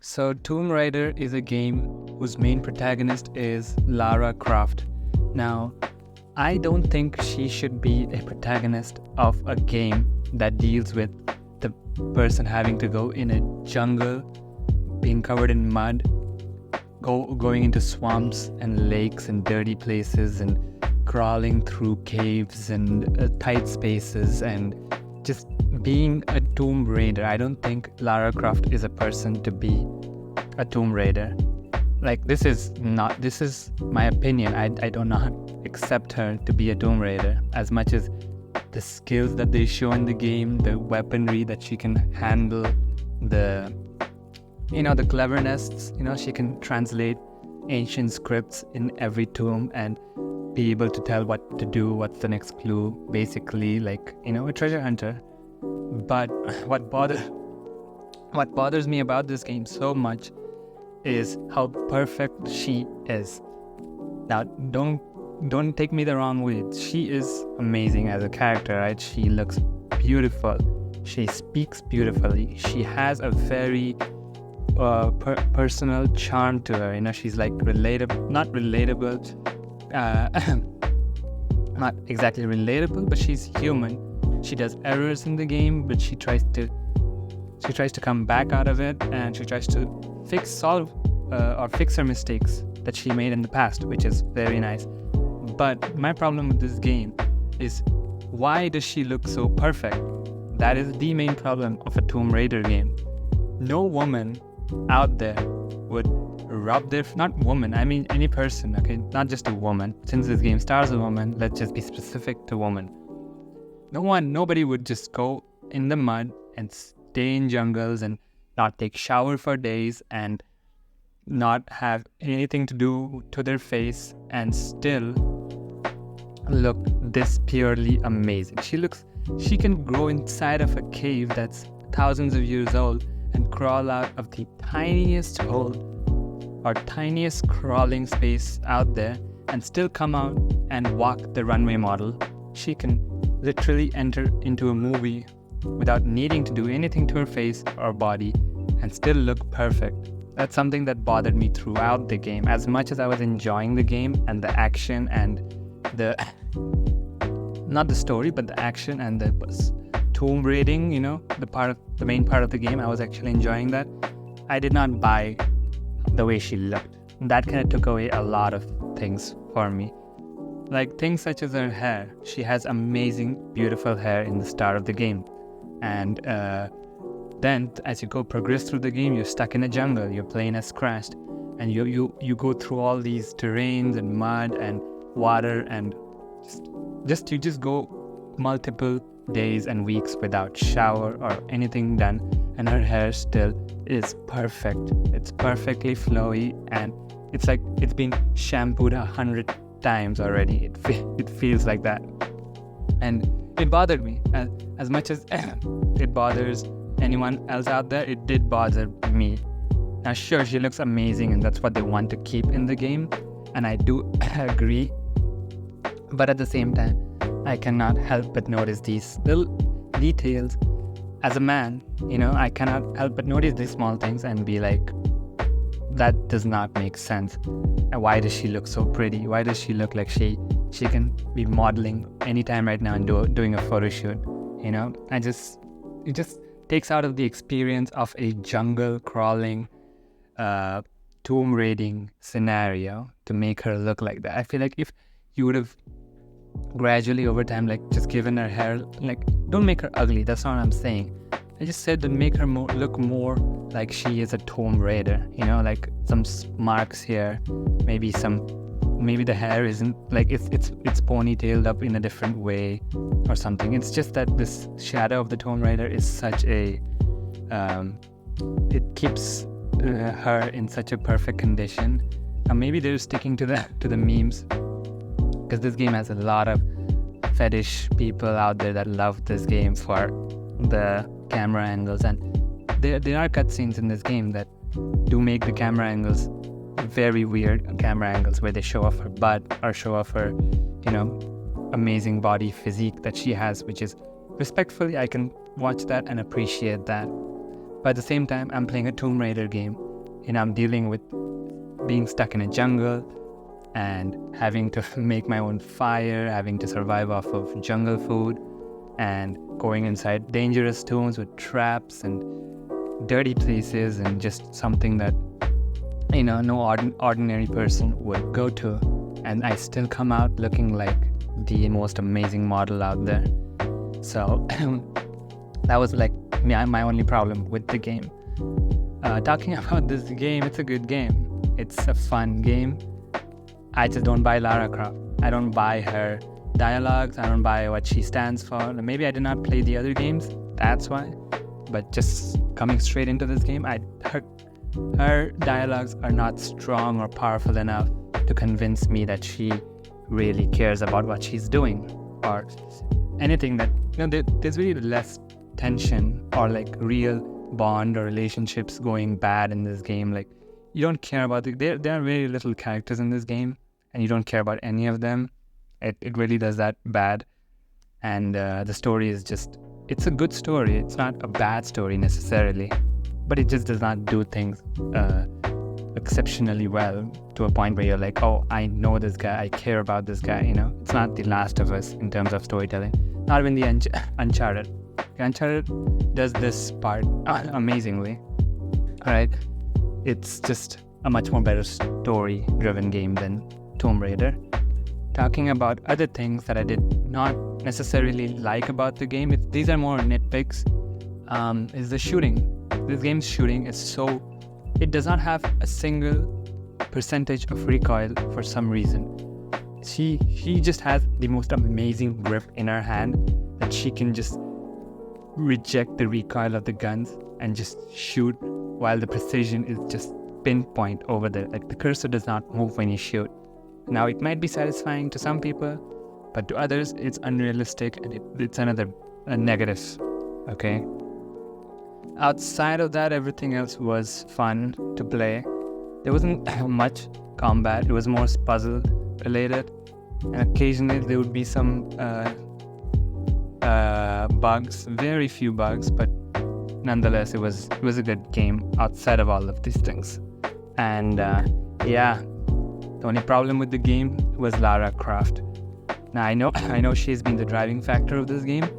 So, Tomb Raider is a game whose main protagonist is Lara Croft. Now, I don't think she should be a protagonist of a game that deals with the person having to go in a jungle, being covered in mud, going into swamps and lakes and dirty places and crawling through caves and tight spaces and just being a Tomb Raider. I don't think Lara Croft is a person to be a Tomb Raider. This is my opinion. I do not accept her to be a Tomb Raider, as much as the skills that they show in the game, the weaponry that she can handle, the cleverness. She can translate ancient scripts in every tomb and be able to tell what to do, what's the next clue, basically a treasure hunter. But what bothers me about this game so much is how perfect she is. Now, don't take me the wrong way. She is amazing as a character, right? She looks beautiful. She speaks beautifully. She has a very personal charm to her. She's not exactly relatable, but she's human. She does errors in the game, but she tries to come back out of it, and she tries to fix her mistakes that she made in the past, which is very nice. But my problem with this game is, why does she look so perfect? That is the main problem of a Tomb Raider game. No woman out there would rub any person, okay? Not just a woman. Since this game stars a woman, let's just be specific to woman. Nobody would just go in the mud and stay in jungles and not take shower for days and not have anything to do to their face and still look this purely amazing. She can grow inside of a cave that's thousands of years old and crawl out of the tiniest hole or tiniest crawling space out there and still come out and walk the runway model. She can literally enter into a movie without needing to do anything to her face or body and still look perfect. That's something that bothered me throughout the game. As much as I was enjoying the game and the action and not the story, but the action and the tomb raiding, the main part of the game, I was actually enjoying that. I did not buy the way she looked. That kind of took away a lot of things for me. Like things such as her hair. She has amazing, beautiful hair in the start of the game. And then as you progress through the game, you're stuck in a jungle, you're playing as Crashed, and you go through all these terrains and mud and water, and you just go multiple days and weeks without shower or anything done, and her hair still is perfect. It's perfectly flowy, and it's like it's been shampooed 100 times already. It feels like that, and it bothered me as much as it bothers anyone else out there. It did bother me. Now, sure, she looks amazing, and that's what they want to keep in the game, and I do agree. But at the same time, I cannot help but notice these little details. As a man, I cannot help but notice these small things and be like, that does not make sense. And why does she look so pretty? Why does she look like she can be modeling anytime right now and doing a photo shoot? It just takes out of the experience of a jungle crawling, tomb raiding scenario to make her look like that. I feel like if you would have gradually over time, just given her hair, don't make her ugly. That's not what I'm saying. I just said to make her look more like she is a Tomb Raider. Some marks here, maybe the hair isn't it's ponytailed up in a different way or something. It's just that this shadow of the Tomb Raider is such a it keeps her in such a perfect condition. And maybe they're sticking to the memes, because this game has a lot of fetish people out there that love this game for the camera angles, and there are cutscenes in this game that do make the camera angles very weird camera angles, where they show off her butt or show off her amazing body physique that she has, which is respectfully, I can watch that and appreciate that. But at the same time, I'm playing a Tomb Raider game, I'm dealing with being stuck in a jungle and having to make my own fire, having to survive off of jungle food, and going inside dangerous tombs with traps and dirty places, and just something that no ordinary person would go to. And I still come out looking like the most amazing model out there. So that was like my only problem with the game. Talking about this game, it's a good game. It's a fun game. I just don't buy Lara Croft. I don't buy her dialogues. I don't buy what she stands for. Maybe I did not play the other games, that's why. But just coming straight into this game, her dialogues are not strong or powerful enough to convince me that she really cares about what she's doing, or anything that, there's really less tension or like real bond or relationships going bad in this game. Like, you don't care about there are very little characters in this game, and you don't care about any of them. It really does that bad. And the story is just, it's a good story. It's not a bad story necessarily, but it just does not do things exceptionally well to a point where you're like, oh, I know this guy, I care about this guy. It's not The Last of Us in terms of storytelling. Not even the Uncharted. Uncharted does this part amazingly. All right, it's just a much more better story-driven game than Tomb Raider. Talking about other things that I did not necessarily like about the game, these are more nitpicks, is the shooting. This game's shooting is it does not have a single percentage of recoil for some reason. She just has the most amazing grip in her hand that she can just reject the recoil of the guns and just shoot, while the precision is just pinpoint over there. Like, the cursor does not move when you shoot. Now, it might be satisfying to some people, but to others, it's unrealistic, and it's another negative. Okay. Outside of that, everything else was fun to play. There wasn't much combat. It was more puzzle related, and occasionally there would be some bugs, very few bugs, but nonetheless, it was a good game outside of all of these things. And the only problem with the game was Lara Croft. Now, I know she's been the driving factor of this game,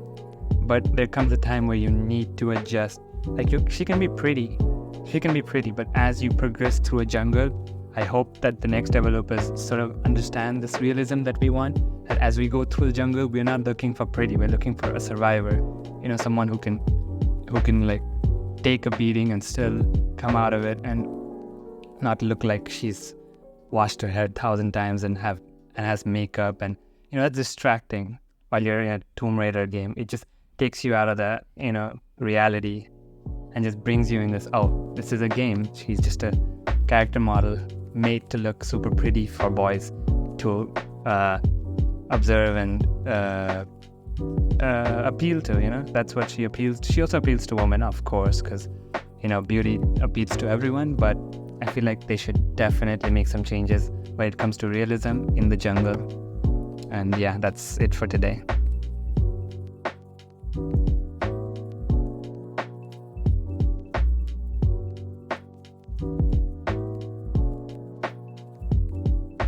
but there comes a time where you need to adjust. Like, she can be pretty, but as you progress through a jungle, I hope that the next developers sort of understand this realism that we want. That as we go through the jungle, we're not looking for pretty, we're looking for a survivor. Someone who can like take a beating and still come out of it and not look like she's washed her hair 1,000 times and has makeup, and that's distracting while you're in a Tomb Raider game. It just takes you out of that reality and just brings you in this, oh, this is a game. She's just a character model made to look super pretty for boys to observe and appeal to. That's what she appeals to. She also appeals to women, of course, because beauty appeals to everyone, but I feel like they should definitely make some changes when it comes to realism in the jungle. And yeah, that's it for today.